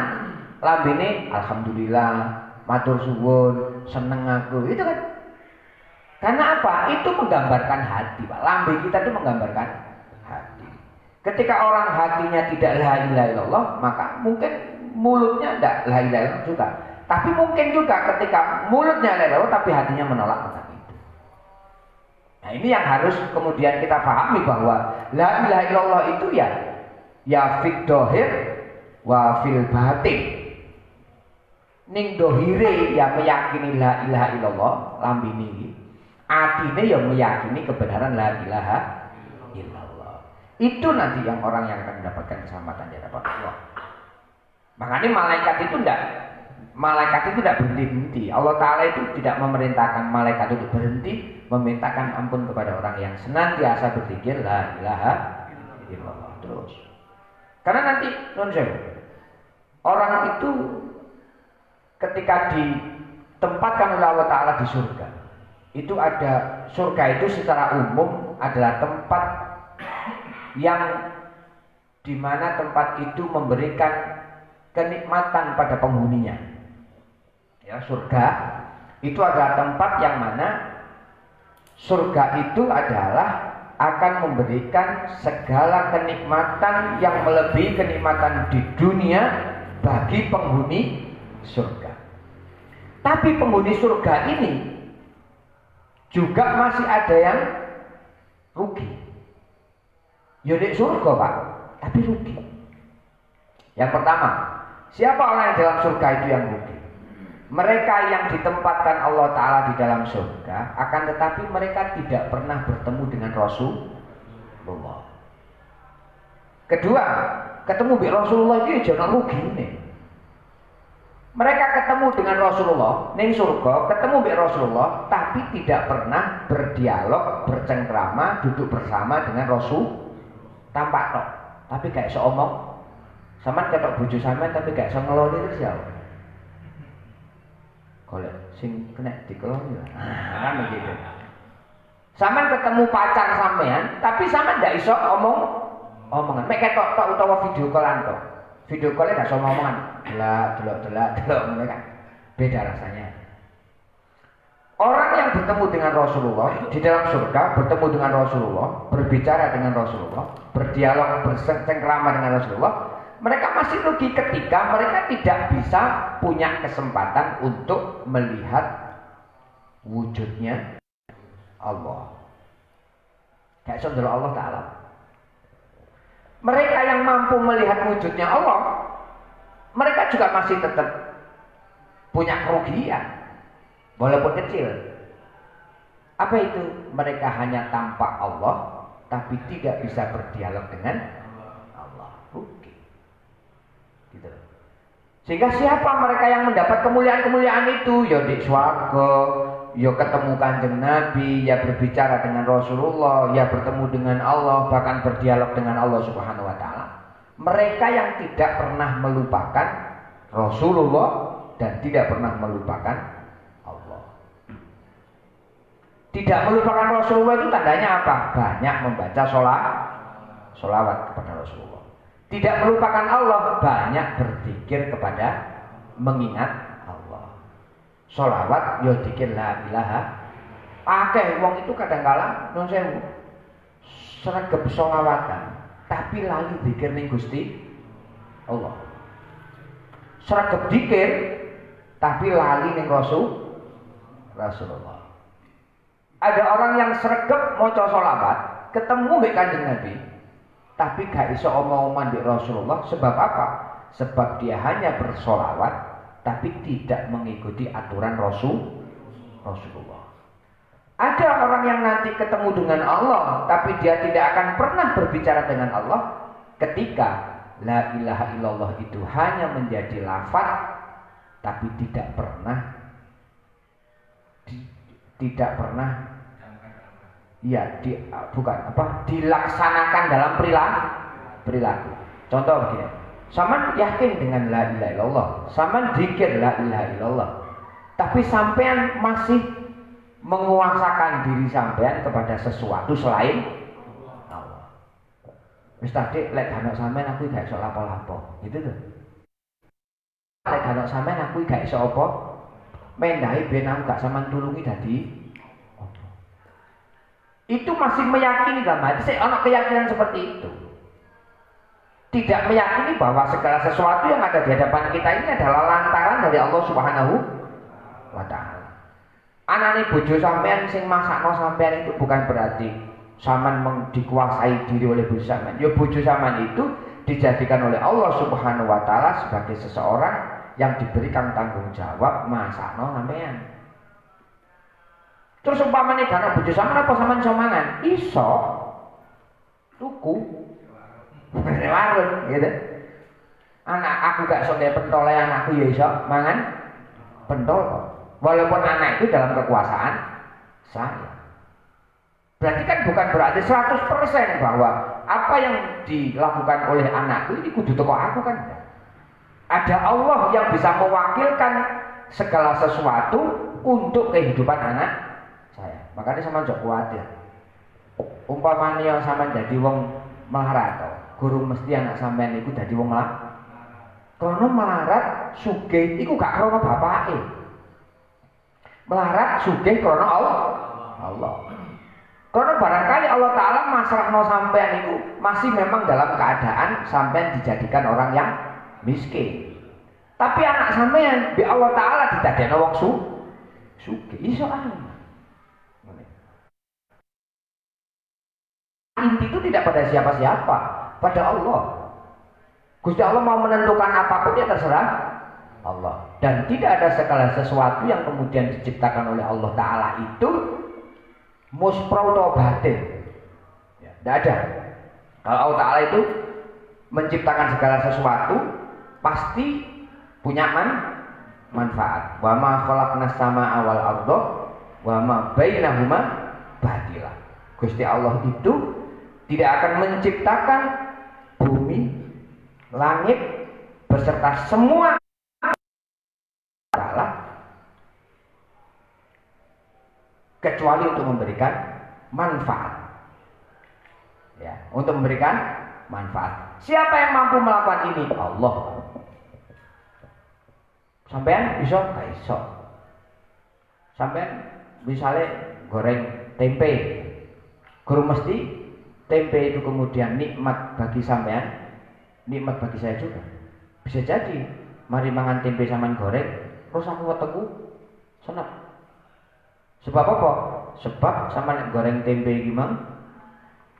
lambene alhamdulillah, matur suwun, seneng aku. Itu kan. Karena apa? Itu menggambarkan hati, Pak. Lambe kita itu menggambarkan hati. Ketika orang hatinya tidak la ilaha illallah, maka mungkin mulutnya tidak la ilaha illallah juga. Tapi mungkin juga ketika mulutnya la ilaha illallah tapi hatinya menolak tentang itu. Nah, ini yang harus kemudian kita pahami bahwa la ilaha illallah itu ya fid dhahir wa fil batin. ning dohire ya meyakini la ilaha illallah lambini iki. Atine ya meyakini kebenaran la ilaha illallah. Itu nanti yang orang yang akan mendapatkan keselamatan di hadapan Allah. Makanya malaikat itu tidak berhenti. Allah Ta'ala itu tidak memerintahkan malaikat itu berhenti memintakan ampun kepada orang yang senantiasa berpikir la ilaha illallah terus. Karena nanti orang itu ketika ditempatkan oleh Allah Ta'ala di surga, itu ada surga itu secara umum adalah tempat yang dimana tempat itu memberikan kenikmatan pada penghuninya. Ya, surga itu adalah tempat yang mana surga itu adalah akan memberikan segala kenikmatan yang melebihi kenikmatan di dunia bagi penghuni surga. Tapi penghuni surga ini juga masih ada yang rugi. Ya di surga Pak, tapi rugi. Yang pertama, siapa orang yang dalam surga itu yang rugi? Mereka yang ditempatkan Allah Ta'ala di dalam surga, akan tetapi mereka tidak pernah bertemu dengan Rasulullah. Kedua, ketemu dengan Rasulullah itu jangan rugi nih. Mereka ketemu dengan Rasulullah, ning surga, ketemu dengan Rasulullah, tapi tidak pernah berdialog, bercengkrama, duduk bersama dengan Rasul. Tampak tok, tapi gak iso omong. Sampeyan ketok bojo sampean tapi gak iso ngeloni terus ya. Golek sing kena dikeloni lah. Kan begitu. Sampeyan ketemu pacar sampean, tapi sampean ndak iso omongan. Mek ketok tok utawa video callan tok. Video call gak iso omongan. Delok ngono kan. Beda rasanya. Orang yang bertemu dengan Rasulullah di dalam surga, bertemu dengan Rasulullah, berbicara dengan Rasulullah, berdialog, bercengkrama dengan Rasulullah, mereka masih rugi ketika mereka tidak bisa punya kesempatan untuk melihat wujudnya Allah. Kayak saudara Allah Ta'ala. Mereka yang mampu melihat wujudnya Allah, mereka juga masih tetap punya kerugian, walaupun kecil. Apa itu? Mereka hanya tampak Allah, tapi tidak bisa berdialog dengan Allah. Rugi. Gitu. Sehingga siapa mereka yang mendapat kemuliaan-kemuliaan itu? Ya di swarga, ya ketemu Kanjeng Nabi, ya berbicara dengan Rasulullah, ya bertemu dengan Allah, bahkan berdialog dengan Allah Subhanahu wa Ta'ala. Mereka yang tidak pernah melupakan Rasulullah dan tidak pernah melupakan Allah. Tidak melupakan Rasulullah itu tandanya apa? Banyak membaca sholawat kepada Rasulullah. Tidak melupakan Allah, banyak berzikir kepada mengingat Allah. Sholawat, yo zikir la ilaha. Akeh wong itu kadang-kala nun sewu sregep sholawatan, tapi lali zikir ning Gusti Allah. Sregep zikir, tapi lali ning Rasulullah. Ada orang yang sregep maca sholawat, ketemu mbek Kanjeng Nabi, tapi gak iso omong-omongan di Rasulullah. Sebab apa? Sebab dia hanya bersolawat tapi tidak mengikuti aturan Rasulullah. Ada orang yang nanti ketemu dengan Allah tapi dia tidak akan pernah berbicara dengan Allah ketika la ilaha illallah itu hanya menjadi lafaz tapi tidak pernah dilaksanakan dalam perilaku. Contoh begini, sampean yakin dengan la ilaha illallah, sampean zikir la ilaha illallah, tapi sampean masih menguasakan diri sampean kepada sesuatu selain Allah. Wis tadi lek ana sampean aku gak iso lapo-lapo, gitu tuh. Lek ana sampean aku gak iso apa, mendahi ben aku gak sampean tulungi dadi itu masih meyakini dalam hati, saya ada keyakinan seperti itu. Tidak meyakini bahwa segala sesuatu yang ada di hadapan kita ini adalah lantaran dari Allah Subhanahu wa Ta'ala. Anane bojo sampean sing masakno sampean itu bukan berarti sampean dikuasai diri oleh bojo sampean. Ya bojo sampean itu dijadikan oleh Allah Subhanahu wa Ta'ala sebagai seseorang yang diberikan tanggung jawab masakno sampean. Terus umpamane gak bojo sampean apa sampean iso mangan? Iso. Tuku. Warung gitu. Anak aku gak iso gawe pentol, anakku ya iso mangan pentol kok. Walaupun anak itu dalam kekuasaan saya. Berarti kan bukan berarti 100% bahwa apa yang dilakukan oleh anakku ini kudu teko aku kan. Ada Allah yang bisa mewakilkan segala sesuatu untuk kehidupan anak saya. Makanya sama jok kuatir. Umpamanya sama jadi wong melarat, guru mesti anak sampean iku dadi wong melarat. Karena melarat sugih iku gak krana bapake. Melarat sugih krana Allah. Karena barangkali Allah Ta'ala masrahno sampean itu masih memang dalam keadaan sampean dijadikan orang yang miskin. Tapi anak sampean bi Allah Ta'ala didadekno wong sugih. Iso ae. Inti itu tidak pada siapa-siapa, pada Allah. Gusti Allah mau menentukan apapun ya terserah Allah. Dan tidak ada segala sesuatu yang kemudian diciptakan oleh Allah Ta'ala itu muspro atau batin. Ya, tidak ada. Kalau Allah Ta'ala itu menciptakan segala sesuatu pasti punya manfaat. Wa ma khalaqnas samaa wal arda wa ma bainahuma batila. Gusti Allah itu tidak akan menciptakan bumi, langit beserta semua kecuali untuk memberikan manfaat. Ya, untuk memberikan manfaat. Siapa yang mampu melakukan ini? Allah. Sampean bisa? Gak iso. Sampean misalnya goreng tempe, guru mesti tempe itu kemudian nikmat bagi sampean, nikmat bagi saya juga. Bisa jadi, mari mangan tempe sampean goreng, terus aku wetengku senep. Sebab apa? Sebab sampean goreng tempe iki mang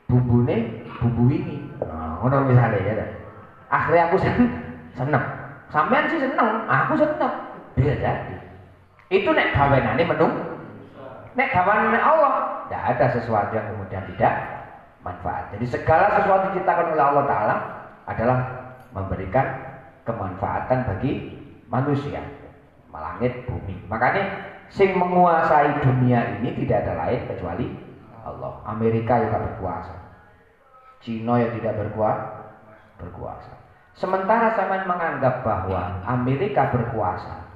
bumbune bumbu ini. Nah, ngono misale ya. Akhirnya aku seneng. Sampean sih seneng, aku seneng. Bisa jadi. Itu nek gawenane menung. Nek gawenane Allah, tidak ada sesuatu yang kemudian tidak manfaat. Jadi segala sesuatu diciptakan oleh Allah Ta'ala adalah memberikan kemanfaatan bagi manusia, langit, bumi. Makanya sing menguasai dunia ini tidak ada lain kecuali Allah. Amerika yang berkuasa, Cina yang tidak berkuasa. Sementara sampean menganggap bahwa Amerika berkuasa,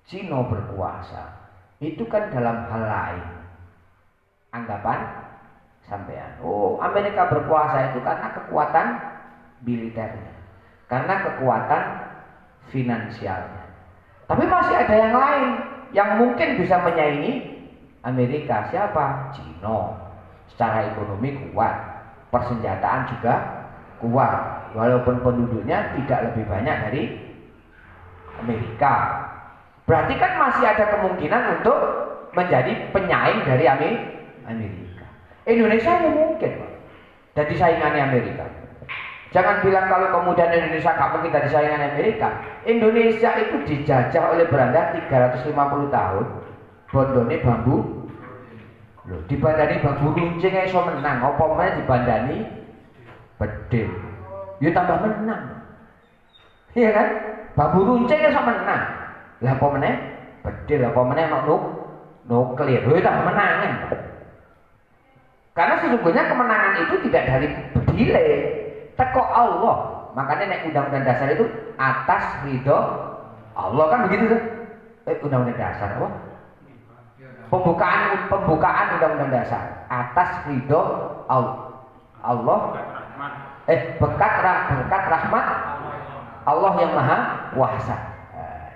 Cina berkuasa, itu kan dalam hal lain. Anggapan sampean, oh Amerika berkuasa itu karena kekuatan militernya, karena kekuatan finansialnya. Tapi masih ada yang lain yang mungkin bisa menyaingi Amerika. Siapa? Cina. Secara ekonomi kuat, persenjataan juga kuat, walaupun penduduknya tidak lebih banyak dari Amerika. Berarti kan masih ada kemungkinan untuk menjadi penyaing dari Amerika. Indonesia ya mungkin, Pak, jadi saingannya Amerika. Jangan bilang kalau kemudian Indonesia gak mungkin jadi saingan Amerika. Indonesia itu dijajah oleh Belanda 350 tahun. Bondone bambu. Loh, dibandani bambu runcing iso menang, apa meneh dibandani bedil. Ya tambah menang. Iya kan? Bambu runcing iso menang. Lah apa meneh bedil, apa meneh nuklir. Ya tambah menang kan? Karena sesungguhnya kemenangan itu tidak dari bedile, teko Allah. Makanya naik undang-undang dasar itu atas ridho Allah, kan begitu tuh. Undang-undang dasar apa? Pembukaan undang-undang dasar atas ridho Allah. Berkat rahmat Allah yang maha kuasa.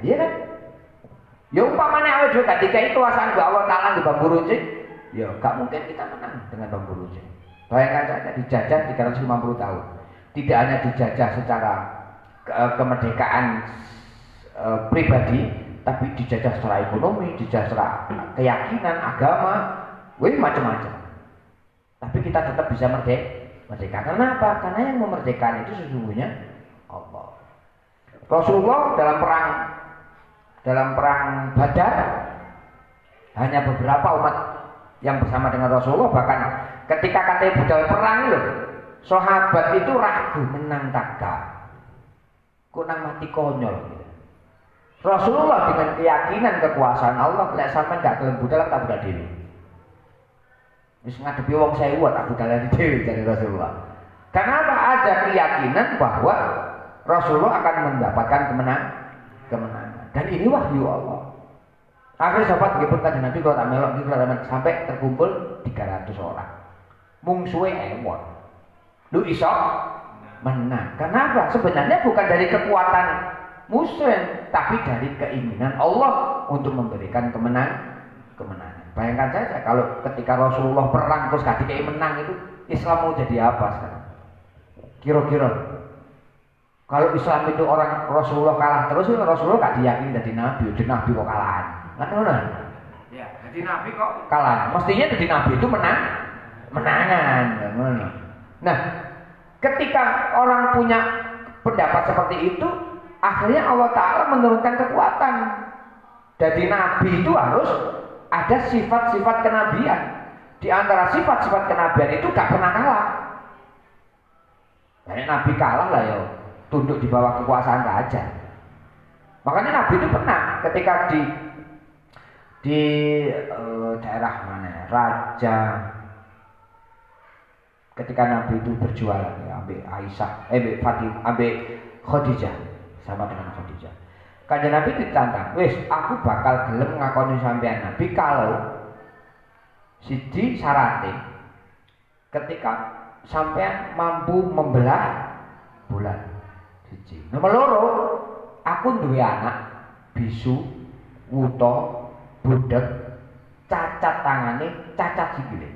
Iya kan? Ya umpamanya awal juga ketika itu kuasaan Allah Ta'ala di bambu runcing, ya gak mungkin kita menang dengan bambu runcing. Bayangkan saja dijajah 350 tahun. Tidak hanya dijajah secara kemerdekaan pribadi, tapi dijajah secara ekonomi, dijajah secara keyakinan, agama, macam-macam. Tapi kita tetap bisa merdeka. Kenapa? Karena yang memerdekakan itu sesungguhnya Allah. Rasulullah dalam perang dalam perang Badar hanya beberapa umat yang bersama dengan Rasulullah. Bahkan ketika katanya budal perang loh, sahabat itu ragu menang takkan, kok nang mati konyol gitu. Rasulullah dengan keyakinan kekuasaan Allah, lek sampean gak gelem budal tak budal dhewe. Wis ngadepi wong 1000 tak budal dhewe dari Rasulullah. Kenapa? Ada keyakinan bahwa Rasulullah akan mendapatkan kemenangan. Dan ini wahyu Allah. Akhirnya sahabat ngipun kanjeng Nabi kalau tak melok iki sampai terkumpul 300 orang. Mungsuhe ewon. Lu iso menang. Kenapa? Sebenarnya bukan dari kekuatan musuh, tapi dari keinginan Allah untuk memberikan kemenangan. Bayangkan saja kalau ketika Rasulullah perang terus gak dikai menang, itu Islam mau jadi apa sekarang? Kira-kira kalau Islam itu orang Rasulullah kalah terus, Rasulullah gak diyakini jadi nabi kok kalahan. Kan ya, jadi nabi kok kalah. Mestinya jadi nabi itu menangan. Nah, ketika orang punya pendapat seperti itu, akhirnya Allah Ta'ala menurunkan kekuatan. Jadi nabi itu harus ada sifat-sifat kenabian. Di antara sifat-sifat kenabian itu gak pernah kalah. Banyak nabi kalah lah ya, tunduk di bawah kekuasaan raja. Makanya nabi itu pernah ketika di daerah mana raja, ketika nabi itu berjualan ya, ambil Aisyah, ambil Khadijah, sama dengan Khadijah. Kanjeng Nabi ditantang, wis aku bakal gelem ngakoni sampean nabi kalau siji syaratnya ketika sampean mampu membelah bulan. Siji. Nomor loro, aku duwe anak bisu, wuto, budek, cacat tangane, cacat sikile.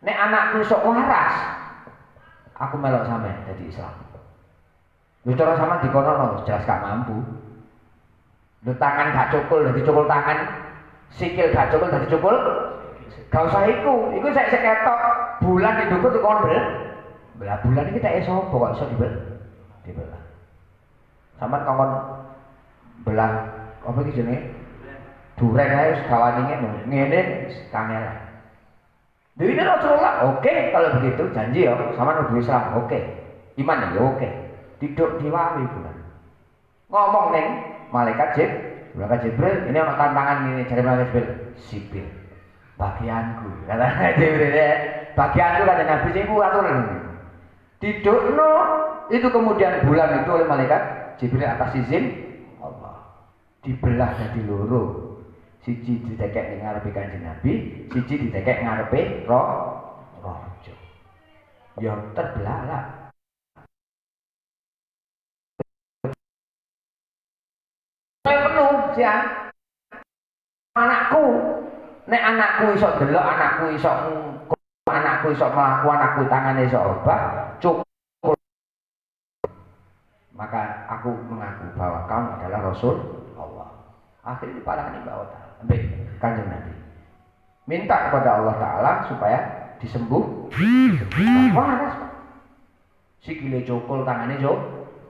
Nek anakku sok waras, aku melok sampean dadi Islam. Lho cara sampean dikono jelas gak mampu. Lho tangan gak cukul dadi cukul tangan, sikil gak cukul dadi cukul. Gak usah iku saya ketok bulan didukur di kon belah bulan iki tak iso kok iso dibelah. Sampeyan kongkon belah apa iki jenenge? Duren ae wis gawane ngene kangel. Dewi Rasulullah, oke kalau begitu janji ya sama Nabi Islam, oke. Iman ya oke. Tidak diwawi bulan. Ngomong neng malaikat Jibril, ini ana tantangan ini dari malaikat Jibril, sipil. Bagianku, kata Jibril ya. Bagianku kata Nabi sing aturan. Didukno itu kemudian bulan itu oleh malaikat Jibril atas izin Allah. Dibelah jadi loro. Siji ditekek ning ngarepe Kanjeng Nabi, siji ditekek ngarepe raja. Ya terbelah lah. Penuh sian. Anakku, nek anakku iso delok, anakku iso mlaku, anakku tangane iso obah, cukup. Maka aku mengaku bahwa kamu adalah Rasul Allah. Akhirnya dipalangkan Mbak Ota. Kanjeng Nabi minta kepada Allah Ta'ala supaya waras Pak. Sikile cukul, tangannya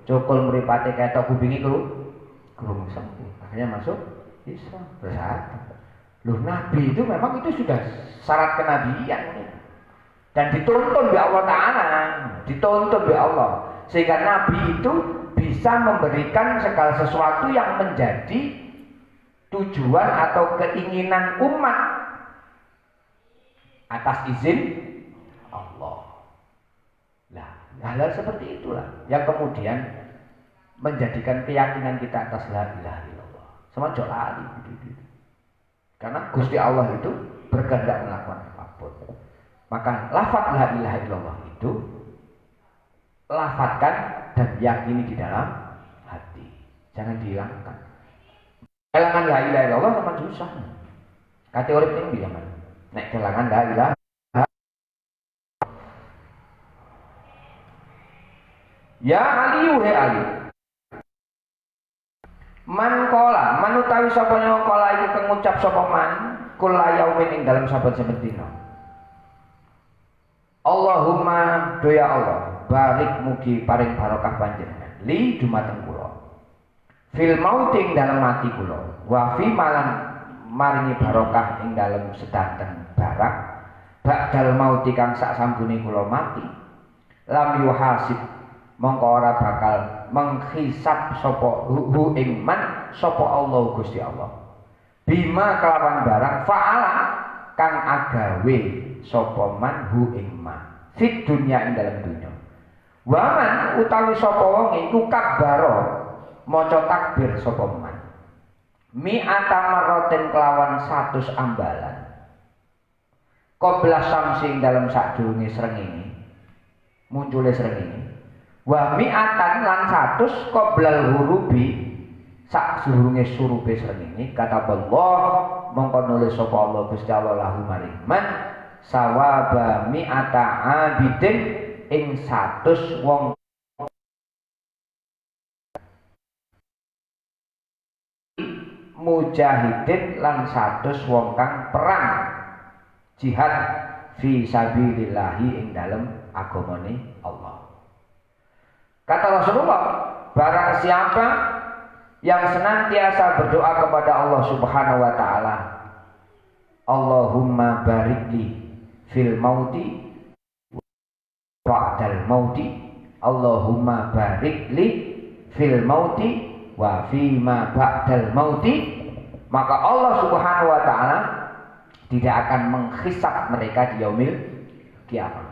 cukul, mripate ketok, kupingi kurung sembuh. Akhirnya masuk Islam bersatu. Loh, Nabi itu memang itu sudah syarat kenabian dan dituntun oleh Allah Ta'ala, dituntun oleh Allah, sehingga Nabi itu bisa memberikan segala sesuatu yang menjadi tujuan atau keinginan umat atas izin Allah. Nah, hal-hal seperti itulah yang kemudian menjadikan keyakinan kita atas la ilaha illallah. Sama jolali gitu. Karena Gusti Allah itu berkehendak melakukan apapun. Maka lafaz la ilaha illallah itu lafazkan dan yakini di dalam hati. Jangan dihilangkan. Kelangan la ilaha illallah sama susah. Kate urip ning ndi sampean? Nek kelangan la ilaha ya Ali he Ali. Man kola, manutawi sapa nyawa kola iki kengucap sapa man kula yaumin ing dalam saben-saben dina. Allahumma doya Allah, barik mugi paring barokah panjenengan li dumateng kula. fil mauti ing dalem mati kula wa fi malan maringi barokah ing dalem sedanten barang ba'dal mauti kang sak sambune kula mati lam yuhasib mongko ora bakal menghisab sapa hu ing man sapa Allah Gusti Allah bima kelawan barang fa'ala kang agawe sapa man hu ing man fit dunya ing dalem dunya waman utawi sapa wong iku kabaro maca takbir sapa man mi'ata marratin kelawan 100 ambalan qabla samsi dalam sadurunge srengenge muncule srengenge wa mi'atan lan 100 qoblal hurubi sak surunge surupe srengenge kata Allah mongko nulis sapa Allah Gusti Allah lahu maring man sawaba mi'ata abidin ing 100 wong mujahidin lan 100 wong kang perang jihad fi sabilillahi ing dalem agamane Allah. Kata Rasulullah, barang siapa yang senantiasa berdoa kepada Allah Subhanahu wa taala, Allahumma barikli fil mauti ba'dal mauti, Allahumma barikli fil mauti wa fima ba'dal mauti, maka Allah Subhanahu wa taala tidak akan menghisab mereka di yaumil kiamat.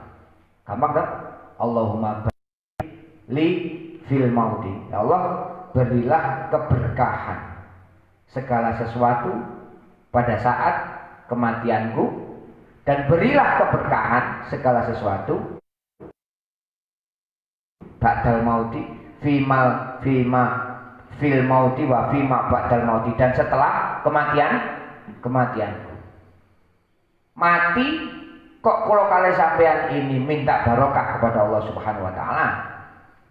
Gampang kan? Allahumma barik li fil mauti. Ya Allah, berilah keberkahan segala sesuatu pada saat kematianku dan berilah keberkahan segala sesuatu ba'dal mauti fil mauti wa fima ba'dal mauti, dan setelah kematian. Mati kok kalau kalian sampean ini minta barokah kepada Allah Subhanahu wa taala.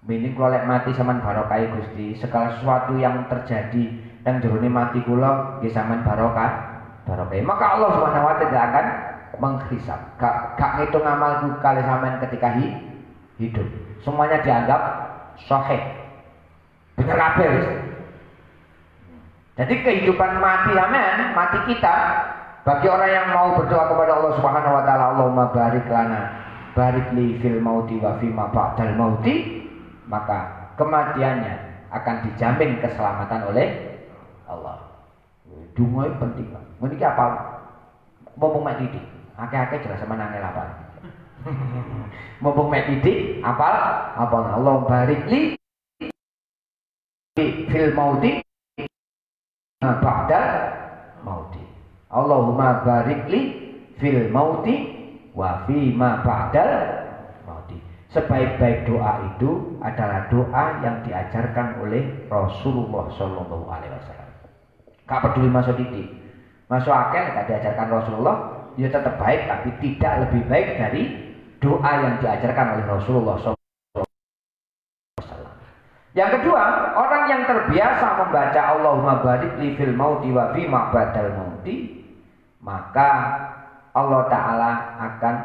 Mending kalau mati sampean barokah Gusti, segala sesuatu yang terjadi dan jerone mati kula nggih sampean barokah. Maka Allah Subhanahu wa taala tidak akan menghisab. Gak ngitung amalku kalian sampean ketika hidup. Semuanya dianggap sahih. Bener kabeh. Jadi kehidupan mati sampean, mati kita, bagi orang yang mau berdoa kepada Allah Subhanahu wa taala, Allahumma barik lana barik li fil mauti wa fima ba'dal mauti, maka kematiannya akan dijamin keselamatan oleh Allah. Dungo penting. Meniki apa? Mumpung mek titik. Akeh-akeh jelas sama nangel apa. Mumpung mek titik, apal? Apa Allah barik li fil mauti ba'dal mauti. Allahumma barik li fil mauti wa fi ma ba'dal mauti. Sebaik-baik doa itu adalah doa yang diajarkan oleh Rasulullah Shallallahu Alaihi Wasallam. Gak peduli masuk titik, masuk akal gak diajarkan Rasulullah, dia tetap baik, tapi tidak lebih baik dari doa yang diajarkan oleh Rasulullah Shallallahu Alaihi Wasallam. Yang kedua, orang yang terbiasa membaca Allahumma barik li fil mauti wa fi ma ba'dal mauti, maka Allah Ta'ala akan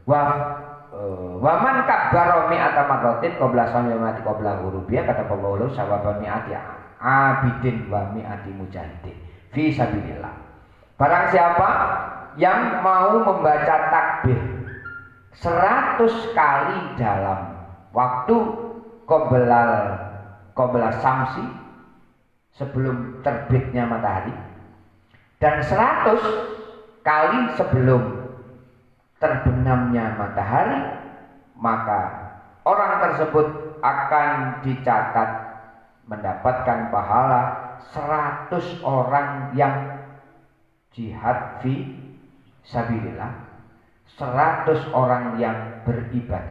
wa man kabbara mi'ata marratin qabla samawati qabla hurubiyah kata Allah sawaba mi'ati abidin wa mi'ati mujahidin fi sabilillah. Barang siapa yang mau membaca takbir 100 kali dalam waktu qabla samsi, sebelum terbitnya matahari, dan 100 kali sebelum terbenamnya matahari, maka orang tersebut akan dicatat mendapatkan pahala 100 orang yang jihad fi sabilillah, 100 orang yang beribadah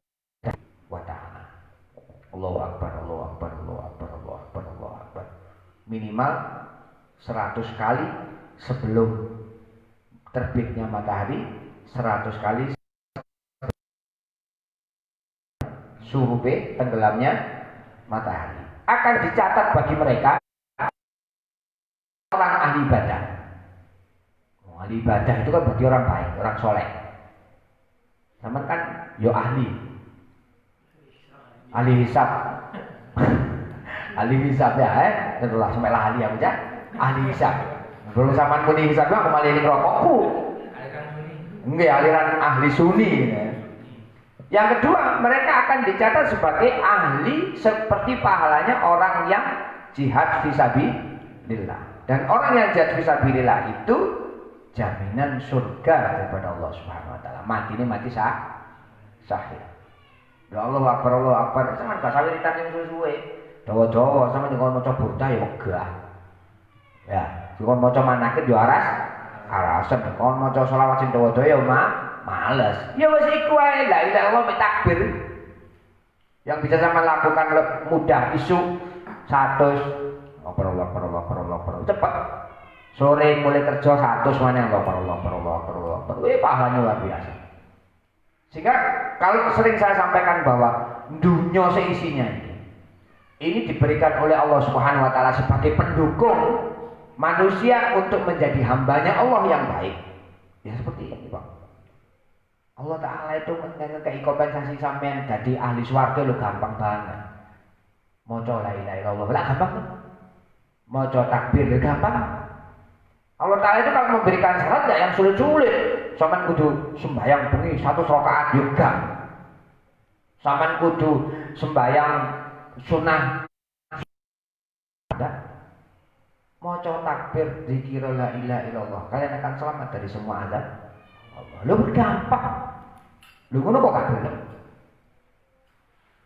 wa ta'ala. Allahu akbar, Allahu akbar, Allahu akbar, Allahu akbar, Allahu akbar. Minimal 100 kali sebelum terbitnya matahari, 100 kali surupe tenggelamnya matahari, akan dicatat bagi mereka orang ahli ibadah. Ahli ibadah itu kan berarti orang baik, orang soleh. Sama kan yo ahli hisab. ahli hisab ya, itulah sampai lah ahli aku ya, ahli hisab. Belum zaman muni hisab aku malah ini rokokku. Enggak, aliran ahli sunni. Yang kedua, mereka akan dicatat sebagai ahli seperti pahalanya orang yang jihad fisabilillah. Dan orang yang jihad fisabilillah itu jaminan surga daripada Allah Subhanahu wa taala. Mati ini mati syahid. Ya Allah akbar, Allah akbar. Sampeyan gak sawiritan sing suwe-suwe. Dawa-dawa sampeyan ngono maca burda ya wegah. Ya, kon maca manakib yo arasen. Kon maca selawat sing dawa-dawa ya males. Ya wis iku ae, la ilaha illallah takbir. Yang bisa sampeyan lakukan mudah isu 100 Allah cepat. Sore mulai kerja 100 mana Allah. Pahalanya luar biasa. Sehingga kalau sering saya sampaikan bahwa dunia seisinya ini diberikan oleh Allah Subhanahu wa taala sebagai pendukung manusia untuk menjadi hambanya Allah yang baik. Ya seperti ini, Pak. Allah taala itu ngekei kompensasi sampean jadi ahli swarga lo gampang banget. Maca la ilaha illallah lah gampang. Maca takbir gampang. Allah taala itu kalau memberikan syarat enggak yang sulit-sulit. Sampeyan kudu sembahyang bengi 100 rakaat juga. Sampeyan kudu sembahyang sunah. Maca takbir zikir la ilaha illallah. Kalian akan selamat dari semua azab Allah. Lu gampang. Lu ngono kok gak gelem.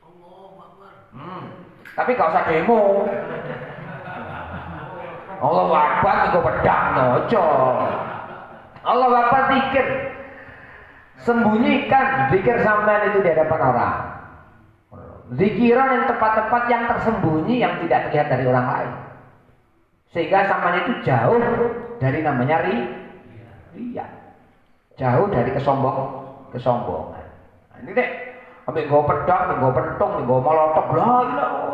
Allahu Akbar. Tapi gak usah demo. Allah Akbar nggo pedang nojo. Allah Akbar zikir. Sembunyikan zikir sampean itu di hadapan orang. Zikiran yang tepat-tepat yang tersembunyi yang tidak terlihat dari orang lain. Sehingga sampean itu jauh dari namanya riya. Jauh dari kesombongan. Nah, ini deh, ambek nggo pedang, nggo pentung, nggo molotok.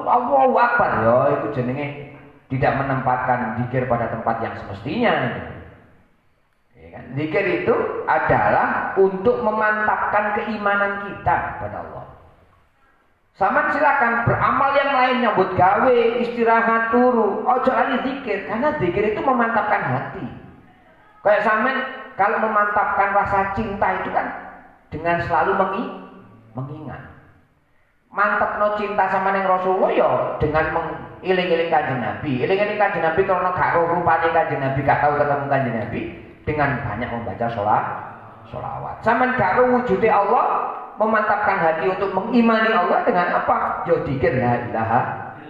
Allahu Akbar. Ya itu jenenge tidak menempatkan zikir pada tempat yang semestinya. Ya kan? Zikir itu adalah untuk memantapkan keimanan kita pada Allah. Sama silakan beramal yang lain, nyambut gawe, istirahat, turu. Ojo lagi zikir, karena zikir itu memantapkan hati. Kayak sampean kalau memantapkan rasa cinta itu kan dengan selalu mengingat. Mantap no cinta sama neng Rasulullah ya dengan mengiling-iling kanjeng Nabi. Iling-iling kanjeng Nabi kalau gak rupane kanjeng Nabi, gak tahu ketemu kanjeng Nabi dengan banyak membaca sholawat. Sama gak wujudnya Allah, memantapkan hati untuk mengimani Allah dengan apa? Ya dzikir la ilaha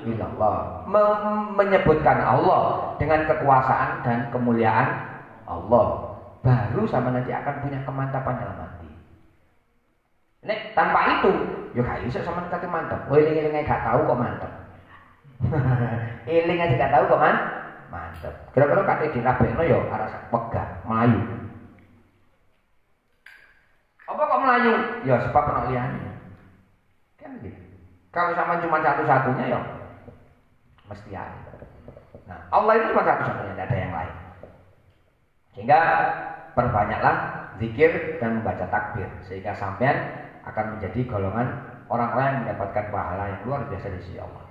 illallah. Menyebutkan Allah dengan kekuasaan dan kemuliaan Allah. Baru sama nanti akan punya kemantapan dalam hati. Nek tanpa itu, yo gak iso sama kate mantap. Eling-eling gak tahu kok mantap. Eling aja gak tahu kok mantap. Kira-kira kate dirabekno yo arah pegah, melayu. Apa kok melayu? Ya sebab ana liyane. Kan gitu. Kalau sama cuma satu-satunya ya mesti ada. Nah, Allah itu cuma satu-satunya, tidak ada yang lain. Sehingga perbanyaklah zikir dan membaca takbir sehingga sampean akan menjadi golongan orang-orang yang mendapatkan pahala yang luar biasa di sisi Allah.